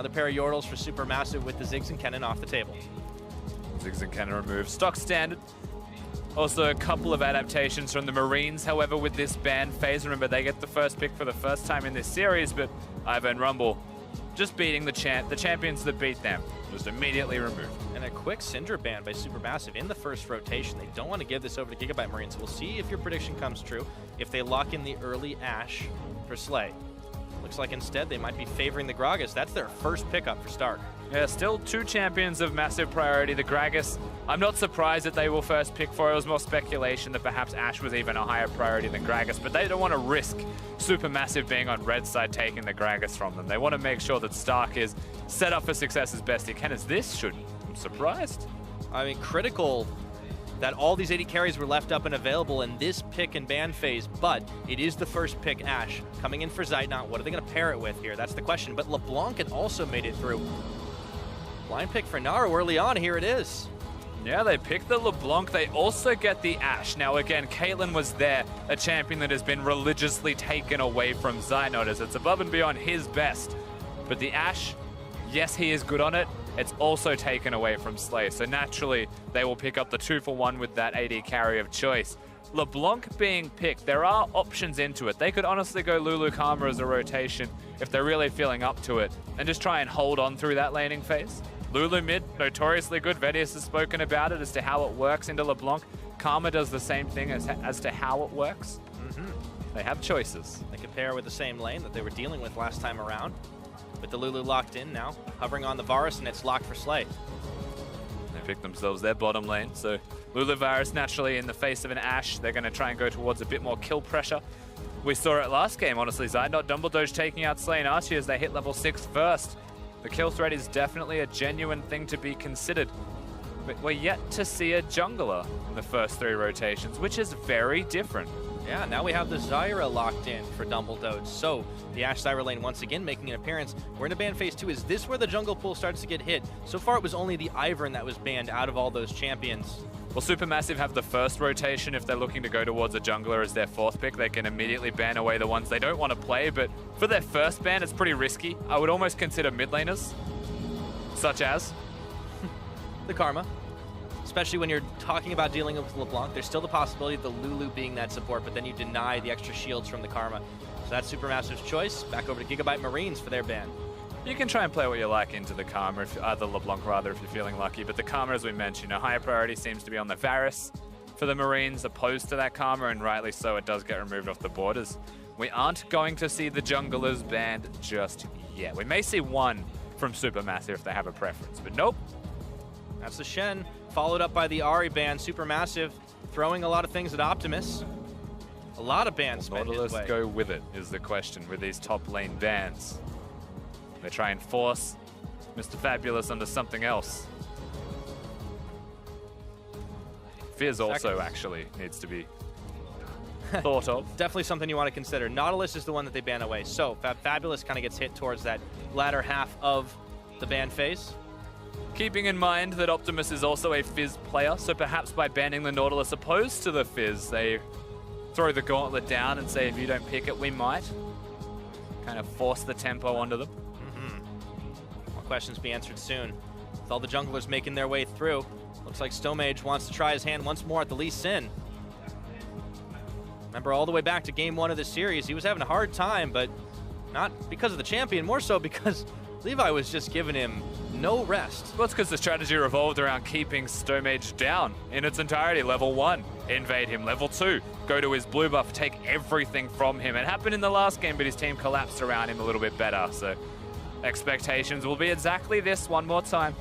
Another pair of Yordles for SuperMassive with the Ziggs and Kennen off the table. Ziggs and Kennen removed. Stock standard. Also a couple of adaptations from the Marines, however, with this ban phase. Remember, they get the first pick for the first time in this series, but Iva and Rumble just beating the champions that beat them. Just immediately removed. And a quick Syndra ban by SuperMassive in the first rotation. They don't want to give this over to Gigabyte Marines. We'll see if your prediction comes true, if they lock in the early Ashe for Slay. Looks like instead they might be favoring the Gragas. That's their first pickup for Stark. Yeah, still two champions of massive priority. The Gragas, I'm not surprised that they will first pick for. It was more speculation that perhaps Ashe was even a higher priority than Gragas, but they don't want to risk SuperMassive being on red side taking the Gragas from them. They want to make sure that Stark is set up for success as best he can. As this should, I'm surprised. I mean, critical that all these 80 carries were left up and available in this pick and ban phase, but it is the first pick Ashe. Coming in for Zeitnot, what are they going to pair it with here? That's the question, but LeBlanc had also made it through. Blind pick for Naru early on, here it is. Yeah, they picked the LeBlanc. They also get the Ashe. Now again, Caitlyn was there, a champion that has been religiously taken away from Zeitnot as it's above and beyond his best. But the Ashe, yes, he is good on it. It's also taken away from Slay. So naturally, they will pick up the 2-for-1 with that AD carry of choice. LeBlanc being picked, there are options into it. They could honestly go Lulu Karma as a rotation if they're really feeling up to it and just try and hold on through that laning phase. Lulu mid, notoriously good. Vedius has spoken about it as to how it works into LeBlanc. Karma does the same thing as to how it works. They have choices. They could pair with the same lane that they were dealing with last time around. With the Lulu locked in now, hovering on the Varus, and it's locked for Slay. They pick themselves their bottom lane, so Lulu Varus naturally in the face of an Ashe, they're going to try and go towards a bit more kill pressure. We saw it last game, honestly. Zeitnot, Dumbledoge taking out Slay and Archie as they hit level 6 first. The kill threat is definitely a genuine thing to be considered. But we're yet to see a jungler in the first 3 rotations, which is very different. Yeah, now we have the Zyra locked in for Dumbledoge. So the Ashe Zyra lane once again making an appearance. We're in a ban phase 2. Is this where the jungle pool starts to get hit? So far it was only the Ivern that was banned out of all those champions. Well, SuperMassive have the first rotation. If they're looking to go towards a jungler as their 4th pick, they can immediately ban away the ones they don't want to play. But for their first ban, it's pretty risky. I would almost consider mid laners, such as the Karma. Especially when you're talking about dealing with LeBlanc, there's still the possibility of the Lulu being that support, but then you deny the extra shields from the Karma. So that's SuperMassive's choice. Back over to Gigabyte Marines for their ban. You can try and play what you like into the Karma, the LeBlanc rather, if you're feeling lucky. But the Karma, as we mentioned, a higher priority seems to be on the Varus for the Marines, opposed to that Karma, and rightly so, it does get removed off the borders. We aren't going to see the junglers banned just yet. We may see one from SuperMassive if they have a preference, but nope. That's the Shen, followed up by the Ahri ban. SuperMassive throwing a lot of things at Optimus. A lot of bans spent his way. Nautilus go with it is the question with these top lane bans. They try and force Mr. Fabulous onto something else. Fizz also actually needs to be thought of. Definitely something you want to consider. Nautilus is the one that they ban away. So Fabulous kind of gets hit towards that latter half of the ban phase. Keeping in mind that Optimus is also a Fizz player, so perhaps by banning the Nautilus opposed to the Fizz, they throw the gauntlet down and say, if you don't pick it, we might. Kind of force the tempo onto them. More questions be answered soon. With all the junglers making their way through, looks like Stomage wants to try his hand once more at the Lee Sin. Remember, all the way back to game 1 of the series, he was having a hard time, but not because of the champion, more so because Levi was just giving him no rest. Well, it's because the strategy revolved around keeping Stomage down in its entirety. Level 1, invade him. Level 2, go to his blue buff, take everything from him. It happened in the last game, but his team collapsed around him a little bit better. So expectations will be exactly this one more time.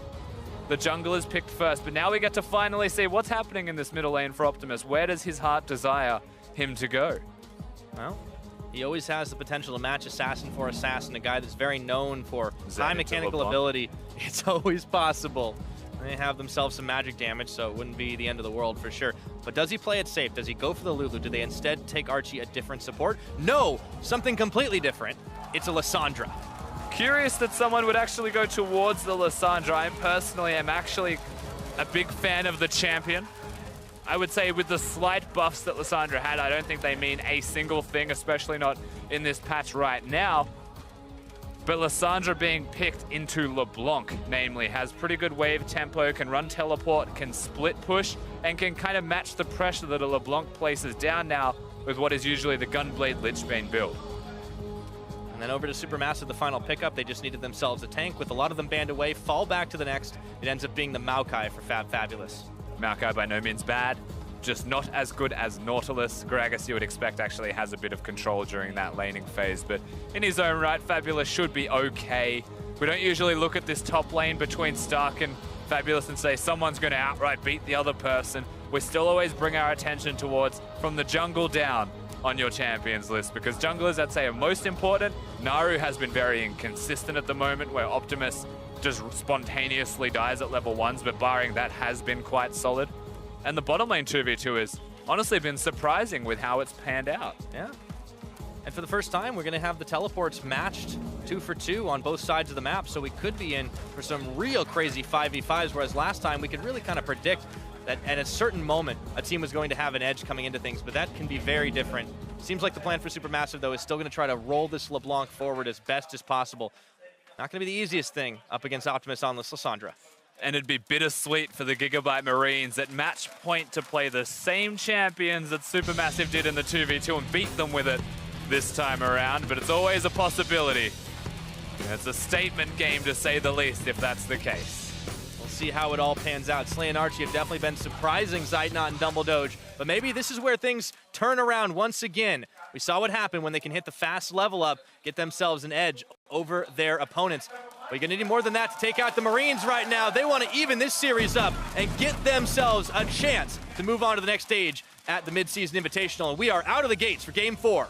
The jungle is picked first, but now we get to finally see what's happening in this middle lane for Optimus. Where does his heart desire him to go? Well, he always has the potential to match Assassin for Assassin, a guy that's very known for high mechanical ability. It's always possible. They have themselves some magic damage, so it wouldn't be the end of the world for sure. But does he play it safe? Does he go for the Lulu? Do they instead take Archie a different support? No, something completely different. It's a Lissandra. Curious that someone would actually go towards the Lissandra. I personally am actually a big fan of the champion. I would say with the slight buffs that Lissandra had, I don't think they mean a single thing, especially not in this patch right now. But Lissandra being picked into LeBlanc, namely, has pretty good wave tempo, can run teleport, can split push, and can kind of match the pressure that a LeBlanc places down now with what is usually the Gunblade Lichbane build. And then over to SuperMassive, the final pickup. They just needed themselves a tank. With a lot of them banned away, fall back to the next. It ends up being the Maokai for Fabulous. Maokai by no means bad, just not as good as Nautilus. Gragas, you would expect, actually has a bit of control during that laning phase, but in his own right, Fabulous should be okay. We don't usually look at this top lane between Stark and Fabulous and say someone's going to outright beat the other person. We still always bring our attention towards from the jungle down on your champions list, because junglers, I'd say, are most important. Naru has been very inconsistent at the moment, where Optimus just spontaneously dies at level 1s, but barring that has been quite solid. And the bottom lane 2v2 has honestly been surprising with how it's panned out. Yeah. And for the first time, we're going to have the teleports matched 2 for 2 on both sides of the map, so we could be in for some real crazy 5v5s, whereas last time we could really kind of predict that at a certain moment, a team was going to have an edge coming into things, but that can be very different. Seems like the plan for SuperMassive, though, is still going to try to roll this LeBlanc forward as best as possible. Not going to be the easiest thing up against Optimus on this Lissandra. And it'd be bittersweet for the Gigabyte Marines at match point to play the same champions that SuperMassive did in the 2v2 and beat them with it this time around, but it's always a possibility. It's a statement game, to say the least, if that's the case. We'll see how it all pans out. Slay and Archie have definitely been surprising Zeitnot and Dumbledoge, but maybe this is where things turn around once again. We saw what happened when they can hit the fast level up, get themselves an edge over their opponents. But you're going to need more than that to take out the Marines right now. They want to even this series up and get themselves a chance to move on to the next stage at the mid-season Invitational. And we are out of the gates for Game 4.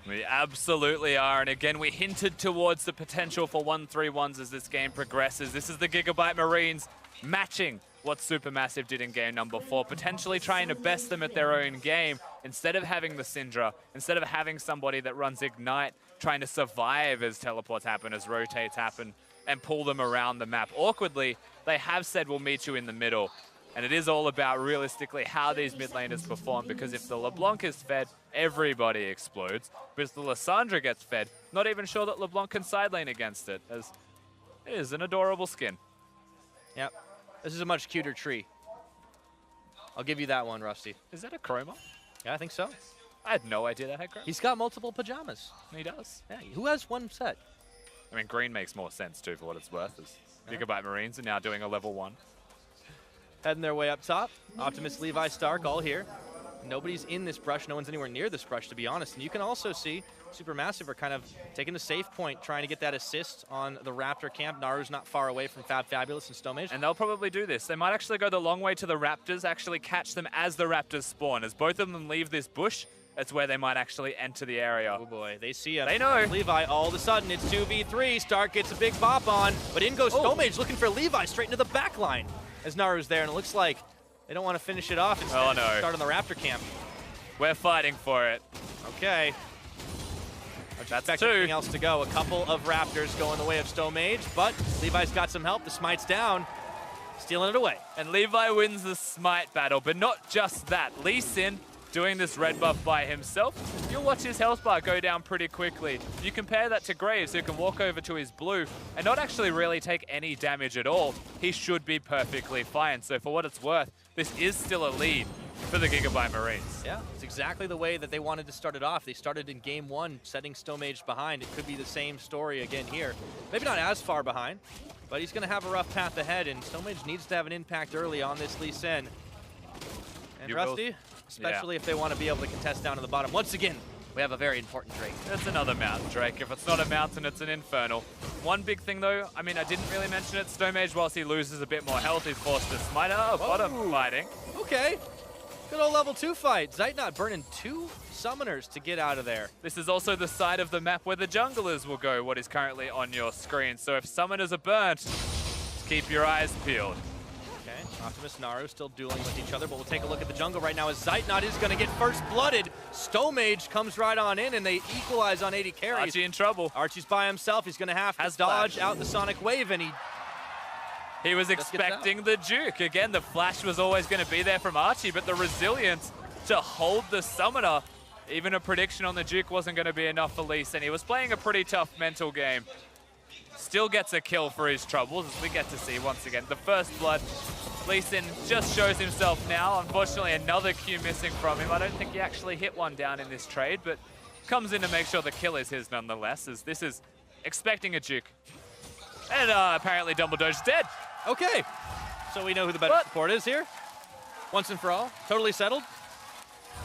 We absolutely are, and again, we hinted towards the potential for 1-3-1s as this game progresses. This is the Gigabyte Marines matching what SuperMassive did in game number 4, potentially trying to best them at their own game instead of having the Syndra, instead of having somebody that runs Ignite, trying to survive as teleports happen, as rotates happen, and pull them around the map. Awkwardly, they have said we'll meet you in the middle, and it is all about realistically how these mid laners perform, because if the LeBlanc is fed, everybody explodes. But if the Lissandra gets fed, not even sure that LeBlanc can side lane against it, as it is an adorable skin. Yep. This is a much cuter tree. I'll give you that one, Rusty. Is that a chroma? Yeah, I think so. I had no idea that had chroma. He's got multiple pajamas. He does. Yeah, who has one set? I mean, green makes more sense, too, for what it's worth, as Gigabyte Marines are now doing a level 1. Heading their way up top. Optimus, Levi, Stark, all here. Nobody's in this brush. No one's anywhere near this brush, to be honest. And you can also see SuperMassive are kind of taking the safe point, trying to get that assist on the Raptor camp. Naru's not far away from Fabulous and Stomage. And they'll probably do this. They might actually go the long way to the Raptors, actually catch them as the Raptors spawn. As both of them leave this bush, that's where they might actually enter the area. Oh boy, they see him. They know. Levi, all of a sudden, it's 2v3. Stark gets a big bop on, but in goes Stomage looking for Levi straight into the back line as Naru's there, and it looks like they don't want to finish it off. Instead, oh no. Start on the Raptor camp. We're fighting for it. Okay. That's expect 2. Anything else to go. A couple of Raptors go in the way of Stomage, but Levi's got some help. The smite's down, stealing it away. And Levi wins the smite battle, but not just that. Lee Sin doing this red buff by himself. You'll watch his health bar go down pretty quickly. You compare that to Graves, who can walk over to his blue and not actually really take any damage at all. He should be perfectly fine. So for what it's worth, this is still a lead for the Gigabyte Marines. Yeah, it's exactly the way that they wanted to start it off. They started in game 1, setting Stomage behind. It could be the same story again here. Maybe not as far behind, but he's going to have a rough path ahead, and Stomage needs to have an impact early on this Lee Sin. And Rusty, especially if they want to be able to contest down to the bottom. Once again, we have a very important Drake. That's another mountain Drake. If it's not a mountain, it's an infernal. One big thing though, I mean, I didn't really mention it. Stomage, whilst he loses a bit more health, he's forced to smite. Oh, bottom fighting. Okay. Good old level 2 fight. Zeitnot burning 2 summoners to get out of there. This is also the side of the map where the junglers will go, what is currently on your screen. So if summoners are burnt, just keep your eyes peeled. Okay, Optimus and Naru still dueling with each other, but we'll take a look at the jungle right now as Zeitnot is going to get first blooded. Stomage comes right on in, and they equalize on 80 carries. Archie in trouble. Archie's by himself. He's going to have to dodge out the Sonic Wave, and he was expecting the juke. Again, the flash was always going to be there from Archie, but the resilience to hold the summoner, even a prediction on the juke wasn't going to be enough for Lee Sin. He was playing a pretty tough mental game. still gets a kill for his troubles, as we get to see once again. The first blood, Lee Sin just shows himself now. Unfortunately, another Q missing from him. I don't think he actually hit one down in this trade, but comes in to make sure the kill is his nonetheless, as this is expecting a juke. And apparently Dumbledore's dead. Okay, so we know who the better support is here. Once and for all, totally settled.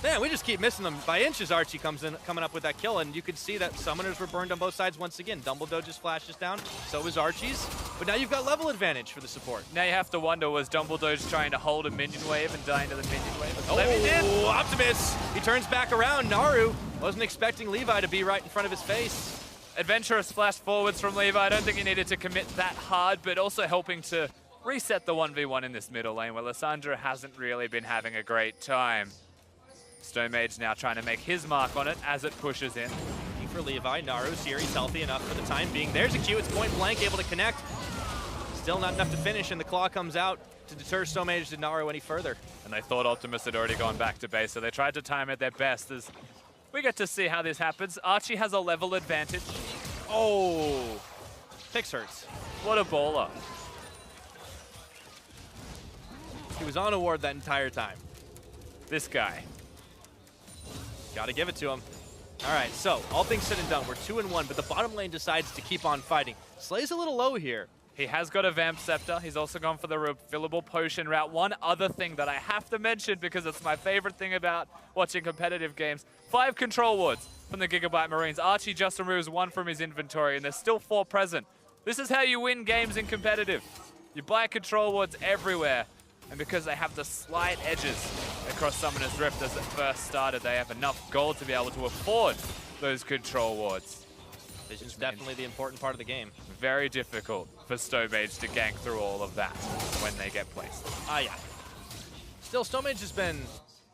Man, we just keep missing them by inches. Archie coming up with that kill, and you can see that summoners were burned on both sides once again. Dumbledore just flashes down, so is Archie's. But now you've got level advantage for the support. Now you have to wonder, was Dumbledore's trying to hold a minion wave and die into the minion wave? Oh, Optimus! He turns back around. Naru wasn't expecting Levi to be right in front of his face. Adventurous flash forwards from Levi. I don't think he needed to commit that hard, but also helping to reset the 1v1 in this middle lane, where Lissandra hasn't really been having a great time. Stone Mage now trying to make his mark on it as it pushes in. For Levi, Naru's here, he's healthy enough for the time being. There's a Q, it's point blank, able to connect. Still not enough to finish, and the claw comes out to deter Stone Mage to Naru any further. And they thought Optimus had already gone back to base, so they tried to time it their best as we get to see how this happens. Archie has a level advantage. Oh, Pix hurts. What a baller. He was on a ward that entire time. This guy. Gotta give it to him. All right, so all things said and done, we're 2-1, but the bottom lane decides to keep on fighting. Slay's a little low here. He has got a Vamp Scepter. He's also gone for the refillable potion route. One other thing that I have to mention, because it's my favorite thing about watching competitive games, 5 control wards from the Gigabyte Marines. Archie just removes 1 from his inventory, and there's still 4 present. This is how you win games in competitive. You buy control wards everywhere. And because they have the slight edges across Summoner's Rift as it first started, they have enough gold to be able to afford those control wards. Vision's definitely the important part of the game. Very difficult for Stone Mage to gank through all of that when they get placed. Yeah. Still, Stone Mage has been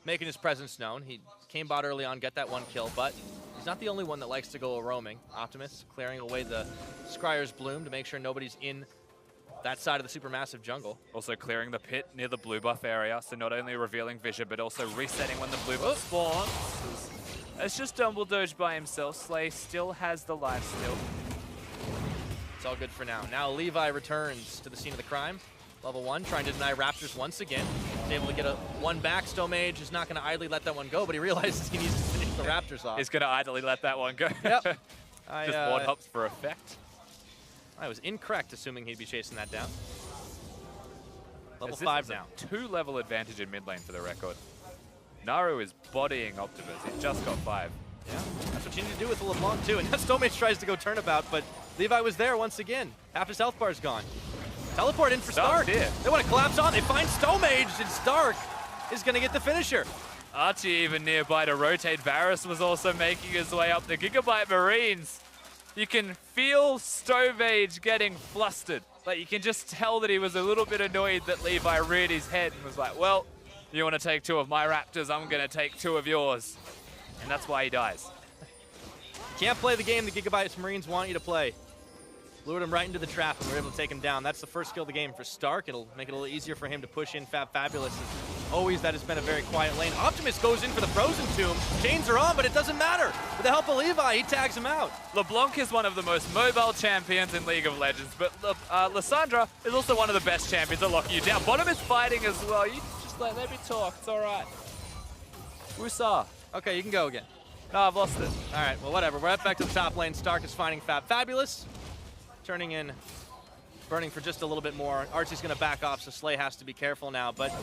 making his presence known. He came bot early on, get that 1 kill, but he's not the only one that likes to go roaming. Optimus clearing away the Scryer's Bloom to make sure nobody's in that side of the Supermassive jungle. Also clearing the pit near the blue buff area, so not only revealing vision, but also resetting when the blue buff spawns. It's just Dumbledore by himself. Slay still has the life steal. It's all good for now. Now Levi returns to the scene of the crime. Level 1, trying to deny Raptors once again. He's able to get a 1 back. Stone Mage is not going to idly let that one go, but he realizes he needs to finish the Raptors off. He's going to idly let that one go. Yep. Just ward hops for effect. I was incorrect assuming he'd be chasing that down. Level 5 now. 2 level advantage in mid lane for the record. Naru is bodying Optimus. He's just got 5. Yeah, that's what you need to do with the LeBlanc too. And now Stone Mage tries to go turnabout, but Levi was there once again. Half his health bar's gone. Teleport in for Stark. They want to collapse on. They find Stone Mage, and Stark is going to get the finisher. Archie even nearby to rotate. Varus was also making his way up. The Gigabyte Marines. You can feel Stone Mage getting flustered. Like, you can just tell that he was a little bit annoyed that Levi reared his head and was like, well, you want to take 2 of my Raptors, I'm going to take 2 of yours. And that's why he dies. Can't play the game the Gigabyte Marines want you to play. Lured him right into the trap, and we're able to take him down. That's the first kill of the game for Stark. It'll make it a little easier for him to push in Fabulous. As always, that has been a very quiet lane. Optimus goes in for the Frozen Tomb. Chains are on, but it doesn't matter. With the help of Levi, he tags him out. LeBlanc is one of the most mobile champions in League of Legends, but Lissandra is also one of the best champions to lock you down. Bottom is fighting as well. You just let me talk. It's all right. Woosah. Okay, you can go again. No, I've lost it. All right, well, whatever. We're right back to the top lane. Stark is finding Fabulous. Turning in, burning for just a little bit more. Archie's going to back off, so Slay has to be careful now. But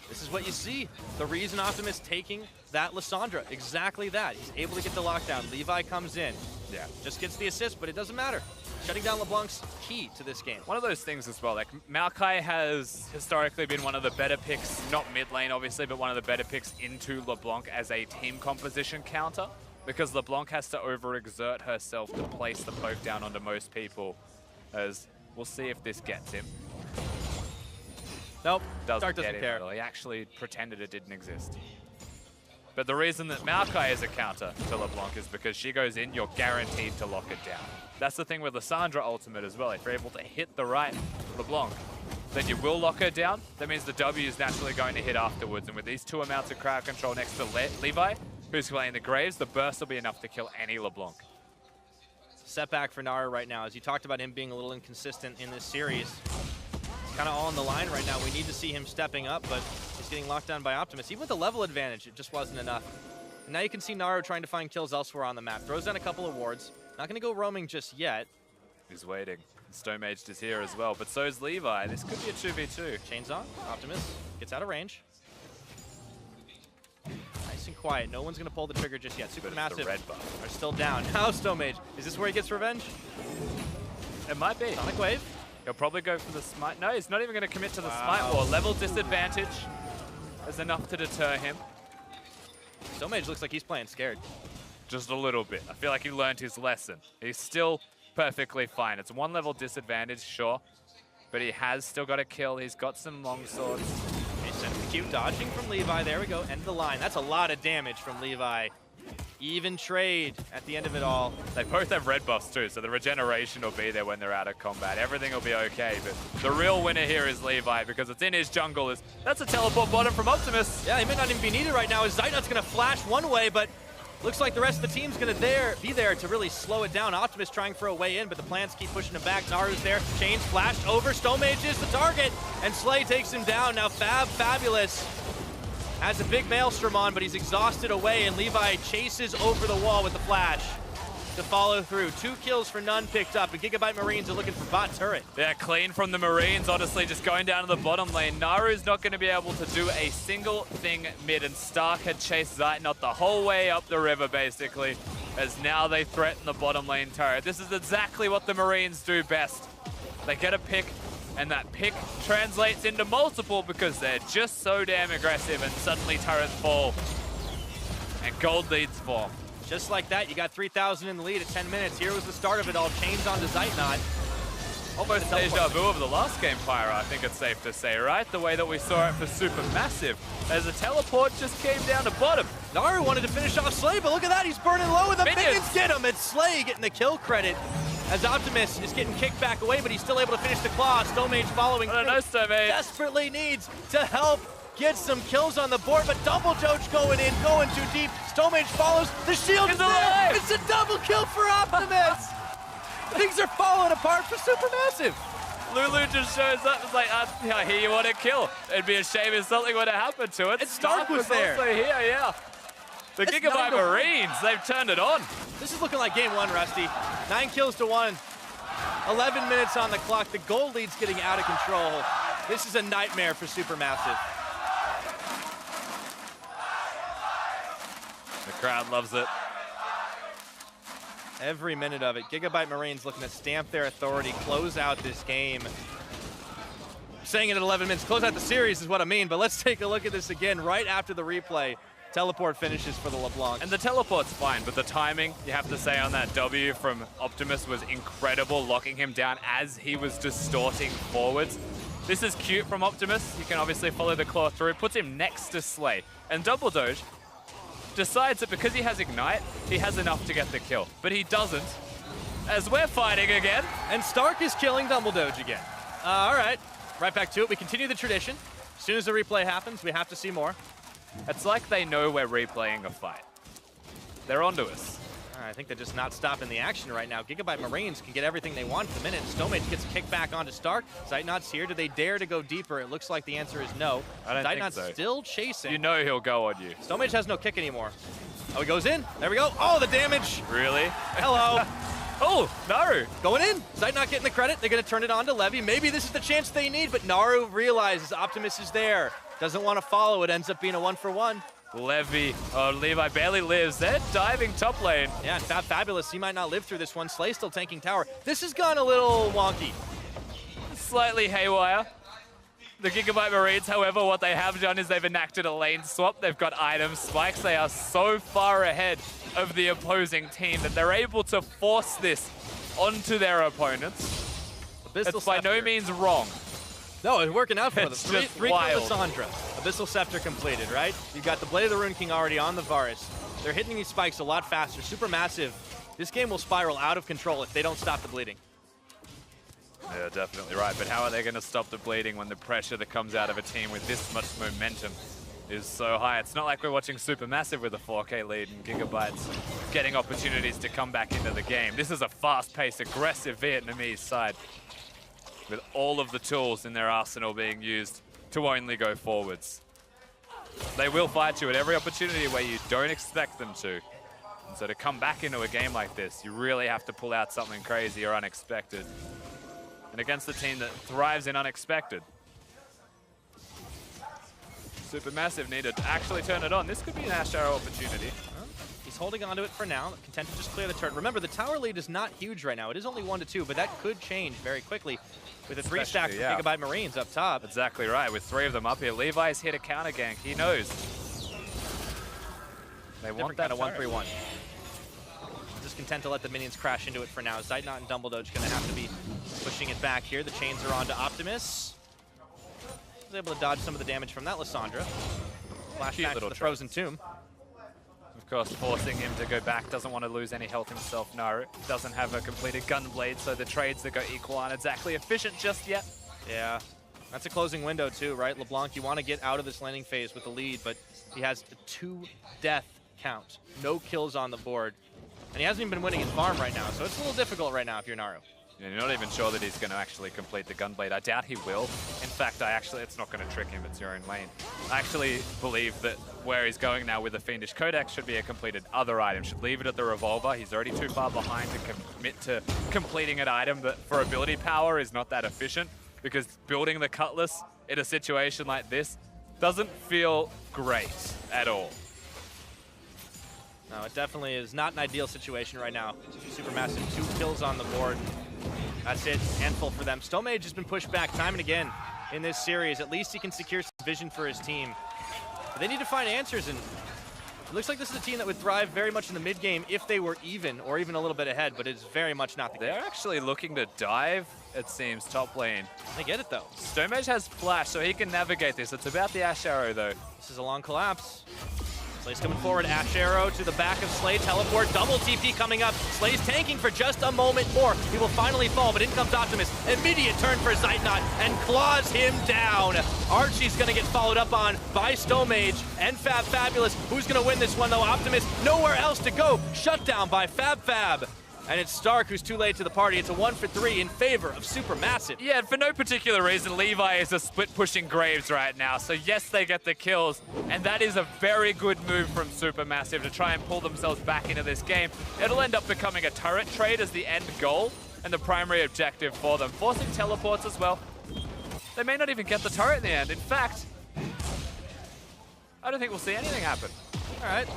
this is what you see. The reason Optimus taking that Lissandra, exactly that. He's able to get the lockdown. Levi comes in. Yeah, just gets the assist, but it doesn't matter. Shutting down LeBlanc's key to this game. One of those things as well, like Maokai has historically been one of the better picks, not mid lane obviously, but one of the better picks into LeBlanc as a team composition counter, because LeBlanc has to overexert herself to place the poke down onto most people, as we'll see if this gets him. Nope, doesn't care. He actually pretended it didn't exist. But the reason that Maokai is a counter to LeBlanc is because she goes in, you're guaranteed to lock it down. That's the thing with Lissandra ultimate as well. If you're able to hit the right LeBlanc, then you will lock her down. That means the W is naturally going to hit afterwards. And with these 2 amounts of crowd control next to Levi, who's playing the Graves, the burst will be enough to kill any LeBlanc. setback for Naru right now. As you talked about him being a little inconsistent in this series. Kind of all on the line right now. We need to see him stepping up, but he's getting locked down by Optimus. Even with the level advantage, it just wasn't enough. And now you can see Naru trying to find kills elsewhere on the map. Throws down a couple of wards. Not going to go roaming just yet. He's waiting. Stomaged is here as well, but so is Levi. This could be a 2v2. Chains on. Optimus gets out of range. Nice and quiet. No one's going to pull the trigger just yet. SuperMassive red buff are still down. Now Stomage. Is this where he gets revenge? It might be. Sonic Wave. He'll probably go for the smite. No, he's not even going to commit to the smite war. Level disadvantage is enough to deter him. Stomage looks like he's playing scared. Just a little bit. I feel like he learned his lesson. He's still perfectly fine. It's 1 level disadvantage, sure, but he has still got a kill. He's got some long swords. Okay, sends the Q, dodging from Levi. There we go, end of the line. That's a lot of damage from Levi. Even trade at the end of it all. They both have red buffs too, so the regeneration will be there when they're out of combat. Everything will be okay, but the real winner here is Levi because it's in his jungle. That's a teleport bottom from Optimus. Yeah, he may not even be needed right now as Zeitnot's going to flash one way, but looks like the rest of the team's going to be there to really slow it down. Optimus trying for a way in, but the plants keep pushing him back. Naru's there. Chains flashed over. Stomage is the target, and Slay takes him down. Now Fabulous has a big maelstrom on, but he's exhausted away, and Levi chases over the wall with the flash to follow through. 2 kills for none picked up, and Gigabyte Marines are looking for bot turret. Yeah, clean from the Marines, honestly, just going down to the bottom lane. Naru's not going to be able to do a single thing mid, and Stark had chased Zeitnot the whole way up the river, basically, as now they threaten the bottom lane turret. This is exactly what the Marines do best. They get a pick, and that pick translates into multiple because they're just so damn aggressive, and suddenly turrets fall, and gold leads form. Just like that, you got 3,000 in the lead at 10 minutes. Here was the start of it all. Chains onto Zeitnot. Almost deja vu of the last game, Pyra, I think it's safe to say, right? The way that we saw it for SuperMassive, as the teleport just came down to bottom. Naru wanted to finish off Slay, but look at that, he's burning low, and the minions get him. It's Slay getting the kill credit, as Optimus is getting kicked back away, but he's still able to finish the claw. Stomage following through. Stomage Desperately needs to help get some kills on the board, but double doge going in, going too deep. Stomage follows, the shield is there. It's a double kill for Optimus. Things are falling apart for SuperMassive. Lulu just shows up. It's like, I hear you want to kill. It'd be a shame if something would have happened to it. And Stark was there. Also here, yeah. The Gigabyte Marines, they've turned it on. This is looking like game 1, Rusty. 9 kills to 1. 11 minutes on the clock. The gold lead's getting out of control. This is a nightmare for SuperMassive. The crowd loves it. Every minute of it. Gigabyte Marines looking to stamp their authority, close out this game. I'm saying it at 11 minutes, close out the series is what I mean, but let's take a look at this again right after the replay. Teleport finishes for the LeBlanc. And the teleport's fine, but the timing, you have to say, on that W from Optimus was incredible, locking him down as he was distorting forwards. This is cute from Optimus. You can obviously follow the claw through. Puts him next to Slay. And Double Doge decides that because he has Ignite, he has enough to get the kill. But he doesn't, as we're fighting again. And Stark is killing Double Doge again. All right, right back to it. We continue the tradition. As soon as the replay happens, we have to see more. It's like they know we're replaying a fight. They're onto us. I think they're just not stopping the action right now. Gigabyte Marines can get everything they want at the minute. Stomage gets a kick back onto Stark. Zeitnot's here. Do they dare to go deeper? It looks like the answer is no. I don't think Zeitnot's so. still chasing. You know he'll go on you. Stomage has no kick anymore. Oh, he goes in. There we go. Oh, the damage. Really? Hello. Oh, Naru. Going in. Zeitnot getting the credit. They're going to turn it on to Levy. Maybe this is the chance they need, but Naru realizes Optimus is there. Doesn't want to follow. It ends up being a 1-for-1. Levi barely lives. They're diving top lane. Yeah, and Fabulous, he might not live through this one. Slay still tanking tower. This has gone a little wonky. Slightly haywire. The Gigabyte Marines, however, what they have done is they've enacted a lane swap. They've got item spikes. They are so far ahead of the opposing team that they're able to force this onto their opponents. It's by no means wrong. No, it's working out for them. It's Three wild. Lissandra. Abyssal Scepter completed, right? You've got the Blade of the Rune King already on the Varus. They're hitting these spikes a lot faster. SuperMassive, this game will spiral out of control if they don't stop the bleeding. Yeah, definitely right. But how are they going to stop the bleeding when the pressure that comes out of a team with this much momentum is so high. It's not like we're watching Supermassive with a 4K lead and Gigabyte's getting opportunities to come back into the game. This is a fast-paced, aggressive Vietnamese side with all of the tools in their arsenal being used to only go forwards. They will fight you at every opportunity where you don't expect them to. And so to come back into a game like this, you really have to pull out something crazy or unexpected. And against a team that thrives in unexpected, Supermassive need to actually turn it on. This could be an Ash Arrow opportunity. He's holding on to it for now, content to just clear the turret. Remember, the tower lead is not huge right now. It is only 1-2, but that could change very quickly with a 3-stack for Gigabyte Marines up top. Exactly right, with 3 of them up here. Levi's hit a counter gank, he knows. They want that 1-3-1. Just content to let the minions crash into it for now. Zeitnot and Dumbledoge going to have to be pushing it back here. The chains are on to Optimus. Was able to dodge some of the damage from that Lissandra. Flashback to the Frozen Tomb. Of course, forcing him to go back, doesn't want to lose any health himself. No, doesn't have a completed Gunblade, so the trades that go equal aren't exactly efficient just yet. Yeah, that's a closing window too, right? LeBlanc, you want to get out of this laning phase with the lead, but he has a 2-death count. No kills on the board. And he hasn't even been winning his farm right now, so it's a little difficult right now if you're Naru. Yeah, you're not even sure that he's going to actually complete the Gunblade. I doubt he will. In fact, it's not going to trick him. It's your own lane. I actually believe that where he's going now with the Fiendish Codex should be a completed other item. Should leave it at the Revolver. He's already too far behind to commit to completing an item that for ability power is not that efficient, because building the Cutlass in a situation like this doesn't feel great at all. No, it definitely is not an ideal situation right now. Supermassive, 2 kills on the board. That's it, handful for them. Stomage has been pushed back time and again in this series. At least he can secure some vision for his team. But they need to find answers, and it looks like this is a team that would thrive very much in the mid game if they were even, or even a little bit ahead, but it's very much not the case. They're actually looking to dive, it seems, top lane. They get it though. Stomage has flash, so he can navigate this. It's about the Ash Arrow though. This is a long collapse. Slay's coming forward, Ash Arrow to the back of Slay, teleport, double TP coming up. Slay's tanking for just a moment more. He will finally fall, but in comes Optimus. Immediate turn for Zeitnot and claws him down. Archie's gonna get followed up on by Stomage and Fabulous. Who's gonna win this one though? Optimus, nowhere else to go. Shut down by Fab. And it's Stark who's too late to the party. It's a 1-for-3 in favor of Supermassive. Yeah, for no particular reason, Levi is a split-pushing Graves right now. So yes, they get the kills, and that is a very good move from Supermassive to try and pull themselves back into this game. It'll end up becoming a turret trade as the end goal and the primary objective for them, forcing teleports as well. They may not even get the turret in the end. In fact, I don't think we'll see anything happen. All right,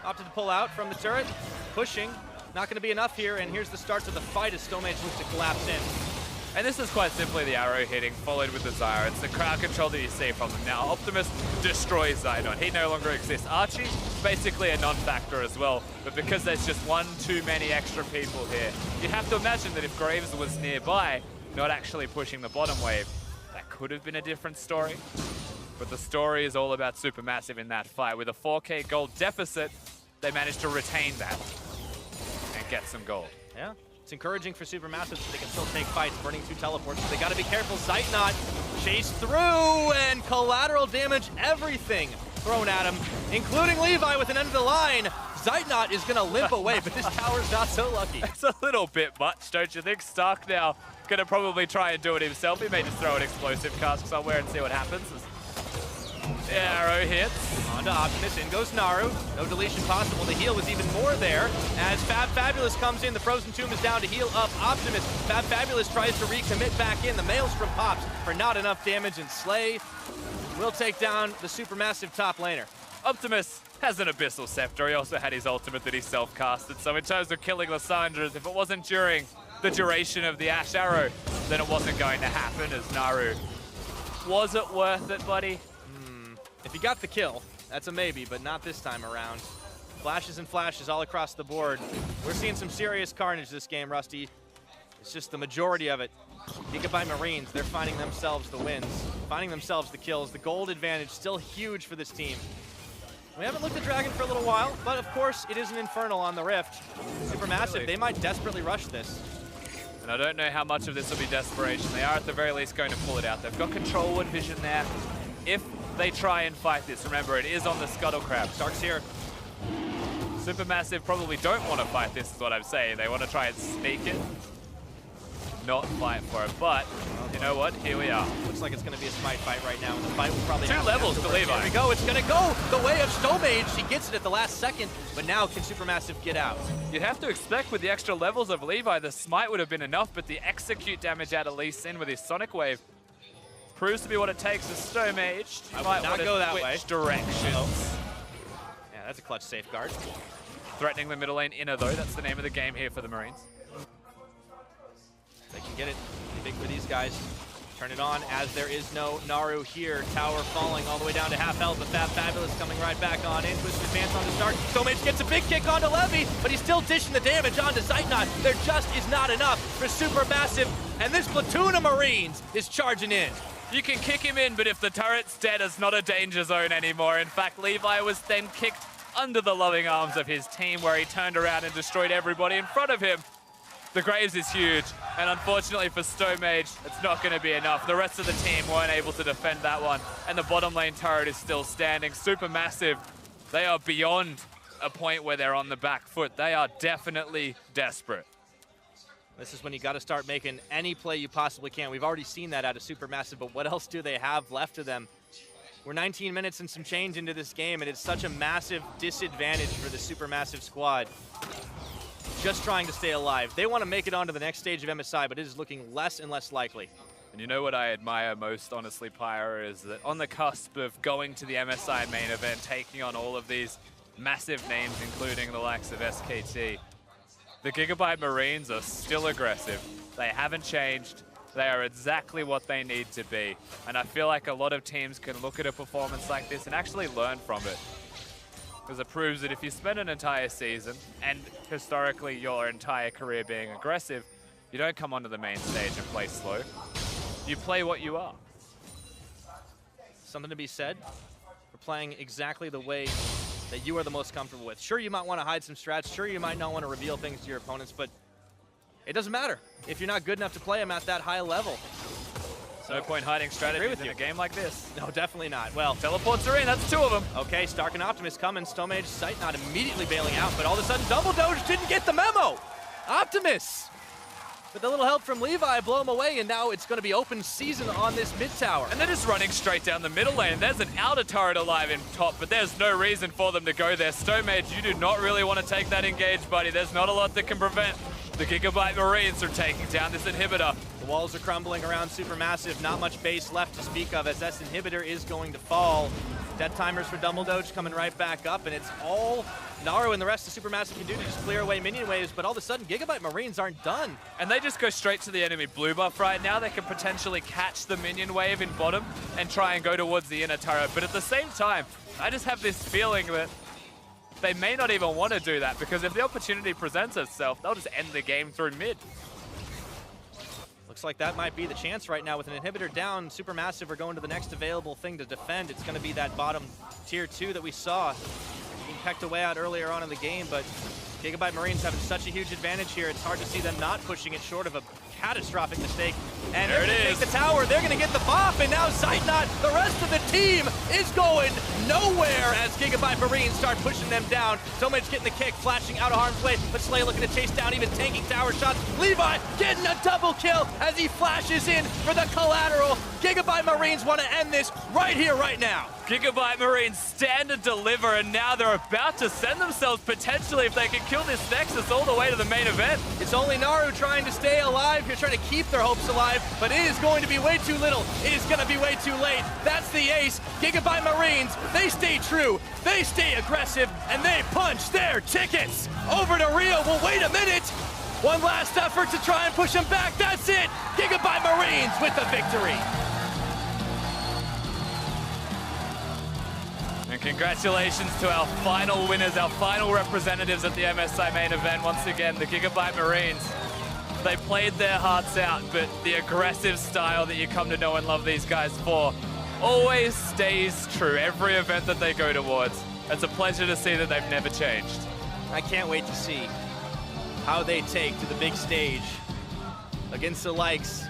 opted to pull out from the turret, pushing. Not going to be enough here, and here's the start to the fight as Stomage looks to collapse in. And this is quite simply the arrow hitting, followed with the Zyra. It's the crowd control that you see from them. Now, Optimus destroys Zidon. He no longer exists. Archie, basically a non-factor as well, but because there's just one too many extra people here, you have to imagine that if Graves was nearby, not actually pushing the bottom wave, that could have been a different story. But the story is all about Supermassive in that fight. With a 4K gold deficit, they managed to retain that and get some gold. Yeah, it's encouraging for Supermassive that they can still take fights, burning 2 teleports, but they got to be careful. Zeitnot chased through, and collateral damage, everything thrown at him, including Levi with an end of the line. Zeitnot is going to limp away, but this tower's not so lucky. It's a little bit much, don't you think? Stark now going to probably try and do it himself. He may just throw an explosive cask somewhere and see what happens. The arrow hits. On to Optimus, in goes Naru. No deletion possible. The heal was even more there. As Fabulous comes in, the Frozen Tomb is down to heal up Optimus. Fabulous tries to recommit back in. The Maelstrom pops for not enough damage, and Slay will take down the Supermassive top laner. Optimus has an Abyssal Scepter. He also had his ultimate that he self-casted. So in terms of killing Lissandras, if it wasn't during the duration of the Ash Arrow, then it wasn't going to happen as Naru. Was it worth it, buddy? If he got the kill, that's a maybe, but not this time around. Flashes and flashes all across the board. We're seeing some serious carnage this game, Rusty. It's just the majority of it. Gigabyte Marines, they're finding themselves the wins, finding themselves the kills. The gold advantage still huge for this team. We haven't looked at Dragon for a little while, but of course it is an Infernal on the Rift. Supermassive, they might desperately rush this. And I don't know how much of this will be desperation. They are at the very least going to pull it out. They've got control wood vision there. if they try and fight this. Remember, it is on the Scuttle Crab. Stark's here. SuperMassive probably don't want to fight this, is what I'm saying. They want to try and sneak it, not fight for it. But you know what? Here we are. Looks like it's going to be a smite fight right now, and the fight will probably 2 levels to Levi. Here we go. It's going to go the way of SuperMassive. He gets it at the last second, but now can SuperMassive get out? You'd have to expect with the extra levels of Levi, the smite would have been enough, but the execute damage out of Lee Sin with his Sonic Wave proves to be what it takes as SuperMassive. I would not go that way. Directions. Yeah, that's a clutch safeguard. Threatening the middle lane inner though, that's the name of the game here for the Marines. They can get it big for these guys. Turn it on as there is no Naru here. Tower falling all the way down to half health, but Fabulous coming right back on in. Twisted advance on the start. SuperMassive gets a big kick onto Levy, but he's still dishing the damage onto Zeitnot. There just is not enough for SuperMassive, and this platoon of Marines is charging in. You can kick him in, but if the turret's dead, it's not a danger zone anymore. In fact, Levi was then kicked under the loving arms of his team, where he turned around and destroyed everybody in front of him. The Graves is huge, and unfortunately for SuperMassive, it's not going to be enough. The rest of the team weren't able to defend that one, and the bottom lane turret is still standing. SuperMassive, they are beyond a point where they're on the back foot. They are definitely desperate. This is when you got to start making any play you possibly can. We've already seen that out of SuperMassive, but what else do they have left of them? We're 19 minutes and some change into this game, and it's such a massive disadvantage for the SuperMassive squad. Just trying to stay alive. They want to make it onto the next stage of MSI, but it is looking less and less likely. And you know what I admire most, honestly, Pyre, is that on the cusp of going to the MSI main event, taking on all of these massive names, including the likes of SKT, the Gigabyte Marines are still aggressive. They haven't changed. They are exactly what they need to be. And I feel like a lot of teams can look at a performance like this and actually learn from it. Because it proves that if you spend an entire season, and historically your entire career being aggressive, you don't come onto the main stage and play slow. You play what you are. Something to be said for playing exactly the way that you are the most comfortable with. Sure, you might want to hide some strats. Sure, you might not want to reveal things to your opponents, but it doesn't matter if you're not good enough to play them at that high level. No point hiding strategies in a game like this. No, definitely not. Well, teleports are in, that's 2 of them. Okay, Stark and Optimus coming. SuperMassive sight not immediately bailing out, but all of a sudden Double Doge didn't get the memo. Optimus, with a little help from Levi, blow him away, and now it's going to be open season on this mid tower. And they're just running straight down the middle lane. There's an outer turret alive in top, but there's no reason for them to go there. SuperMassive, you do not really want to take that engage, buddy. There's not a lot that can prevent the Gigabyte Marines from taking down this inhibitor. The walls are crumbling around SuperMassive. Not much base left to speak of as this inhibitor is going to fall. Death timers for Double Doge coming right back up, and it's all Naru and the rest of SuperMassive can do to just clear away minion waves, but all of a sudden Gigabyte Marines aren't done. And they just go straight to the enemy blue buff right now. They can potentially catch the minion wave in bottom and try and go towards the inner turret, but at the same time, I just have this feeling that they may not even want to do that, because if the opportunity presents itself, they'll just end the game through mid. Looks like that might be the chance right now. With an inhibitor down, SuperMassive are going to the next available thing to defend. It's going to be that bottom tier 2 that we saw being pecked away out earlier on in the game, but Gigabyte Marines having such a huge advantage here. It's hard to see them not pushing it short of a catastrophic mistake. And there they're going to it take is. the tower. They're going to get the bop, and now Zeitnot, the rest of the team, is going nowhere as Gigabyte Marines start pushing them down. SuperMassive getting the kick, flashing out of harm's way, but Slay looking to chase down, even tanking tower shots. Levi getting a double kill as he flashes in for the collateral. Gigabyte Marines want to end this right here, right now. Gigabyte Marines stand and deliver, and now they're about to send themselves potentially, if they can kill this Nexus, all the way to the main event. It's only Naru trying to stay alive here, trying to keep their hopes alive, but it is going to be way too little. It is going to be way too late. That's the ace. Gigabyte Marines, they stay true, they stay aggressive, and they punch their tickets. Over to Rio. Well, wait a minute. One last effort to try and push him back. That's it. Gigabyte Marines with the victory. And congratulations to our final winners, our final representatives at the MSI main event. Once again, the Gigabyte Marines. They played their hearts out, but the aggressive style that you come to know and love these guys for always stays true every event that they go towards. It's a pleasure to see that they've never changed. I can't wait to see how they take to the big stage against the likes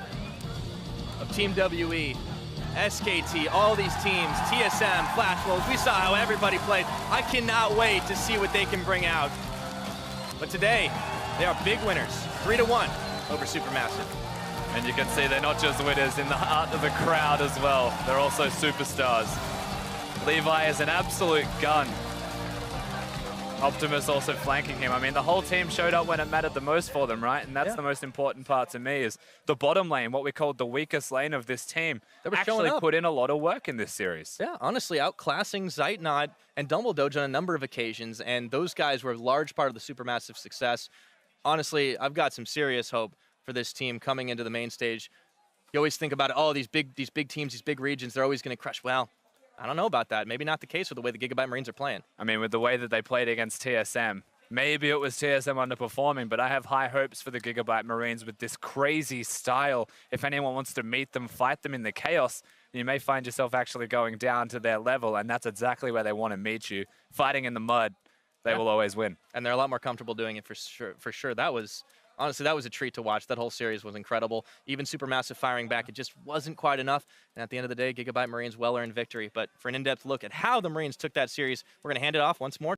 of Team WE SKT, all these teams, TSM, Flash Wolves, we saw how everybody played. I cannot wait to see what they can bring out. But today, they are big winners, 3-1 over SuperMassive. And you can see they're not just winners in the heart of the crowd as well. They're also superstars. Levi is an absolute gun. Optimus also flanking him. I mean, the whole team showed up when it mattered the most for them, right? And that's the most important part to me is the bottom lane, what we called the weakest lane of this team, actually put in a lot of work in this series. Yeah, honestly, outclassing Zeitnot and Dumbledoge on a number of occasions, and those guys were a large part of the SuperMassive success. Honestly, I've got some serious hope for this team coming into the main stage. You always think about it, oh, these big teams, these big regions, they're always going to crush. Well, I don't know about that. Maybe not the case with the way the Gigabyte Marines are playing. I mean, with the way that they played against TSM, maybe it was TSM underperforming, but I have high hopes for the Gigabyte Marines with this crazy style. If anyone wants to meet them, fight them in the chaos, you may find yourself actually going down to their level, and that's exactly where they want to meet you. Fighting in the mud, they will always win. And they're a lot more comfortable doing it for sure. Honestly, that was a treat to watch. That whole series was incredible. Even SuperMassive firing back, it just wasn't quite enough. And at the end of the day, Gigabyte Marines well-earned victory. But for an in-depth look at how the Marines took that series, we're going to hand it off once more